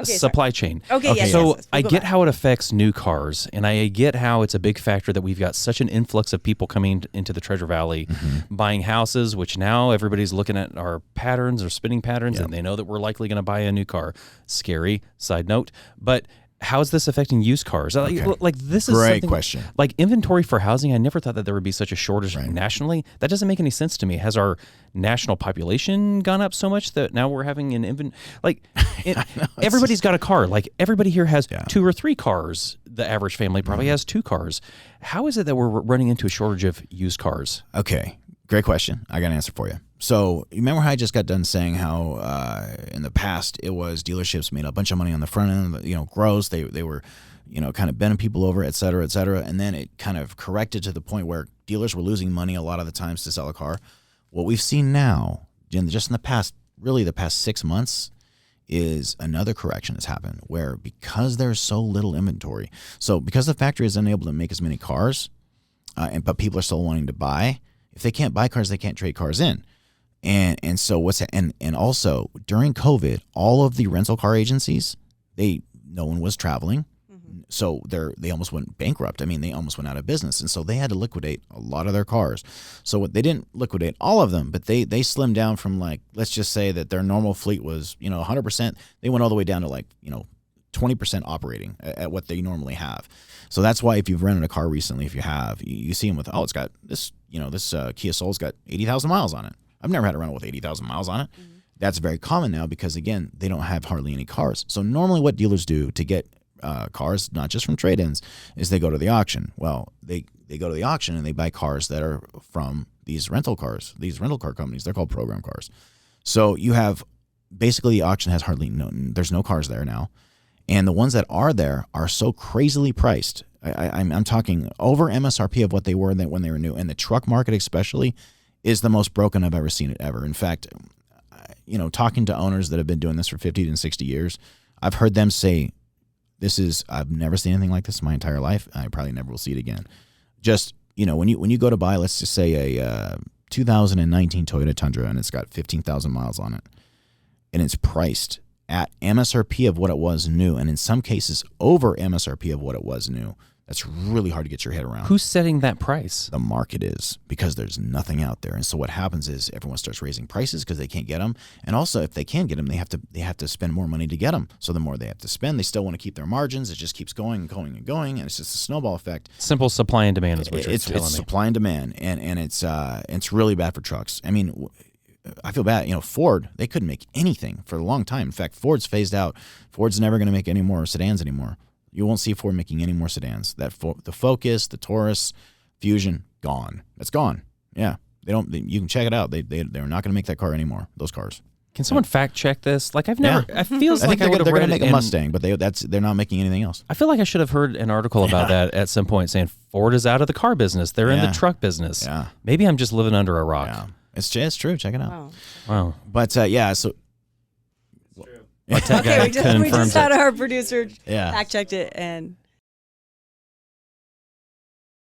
supply chain. Okay, yes. So yes. I get how it affects new cars, and I get how it's a big factor that we've got such an influx of people coming into the Treasure Valley, buying houses, which now everybody's looking at our patterns or spending patterns, and they know that we're likely going to buy a new car. Scary, side note. But how is this affecting used cars? Like this is great question. Like inventory for housing, I never thought that there would be such a shortage nationally. That doesn't make any sense to me. Has our national population gone up so much that now we're having an everybody's got a car. Like everybody here has 2 or 3 cars. The average family probably has 2 cars. How is it that we're running into a shortage of used cars? Okay, great question. I got an answer for you. So you remember how I just got done saying how in the past it was dealerships made a bunch of money on the front end, gross. They were, kind of bending people over, et cetera, and then it kind of corrected to the point where dealers were losing money a lot of the times to sell a car. What we've seen now, just in the past 6 months, is another correction has happened where because there's so little inventory, so because the factory is unable to make as many cars, but people are still wanting to buy. If they can't buy cars, they can't trade cars in. And so and also during COVID, all of the rental car agencies, no one was traveling. So they almost went bankrupt. I mean, they almost went out of business. And so they had to liquidate a lot of their cars. So they didn't liquidate all of them, but they slimmed down from let's just say that their normal fleet was, 100%. They went all the way down to 20% operating at what they normally have. So that's why if you've rented a car recently, if you have, you see them with, it's got this, this Kia Soul's got 80,000 miles on it. I've never had a rental with 80,000 miles on it. That's very common now because, again, they don't have hardly any cars. So normally what dealers do to get cars, not just from trade-ins, is they go to the auction. Well, they go to the auction and they buy cars that are from these rental car companies. They're called program cars. So you have basically the auction has there's no cars there now. And the ones that are there are so crazily priced. I'm talking over MSRP of what they were when they were new. And the truck market especially is the most broken I've ever seen it ever. In fact, talking to owners that have been doing this for 50 and 60 years, I've heard them say, I've never seen anything like this in my entire life. I probably never will see it again. Just, when you go to buy, let's just say a 2019 Toyota Tundra and it's got 15,000 miles on it and it's priced at MSRP of what it was new. And in some cases over MSRP of what it was new. That's really hard to get your head around. Who's setting that price? The market is, because there's nothing out there. And so what happens is everyone starts raising prices because they can't get them. And also if they can get them, they have to spend more money to get them. So the more they have to spend, they still want to keep their margins. It just keeps going and going and going. And it's just a snowball effect. Simple supply and demand is what you're telling me. It's supply and demand. And it's really bad for trucks. I mean, I feel bad. Ford, they couldn't make anything for a long time. In fact, Ford's phased out. Ford's never going to make any more sedans anymore. You won't see Ford making any more sedans. The Focus, the Taurus, Fusion, gone. That's gone. Yeah, they don't. You can check it out. They're not going to make that car anymore. Those cars. Can someone fact check this? Like I've never. Yeah. I feels like they're going to make a Mustang, but they're not making anything else. I feel like I should have heard an article about that at some point saying Ford is out of the car business. They're in the truck business. Yeah. Maybe I'm just living under a rock. Yeah. It's true. Check it out. Wow. But so. Okay, we just had our producer fact checked it, and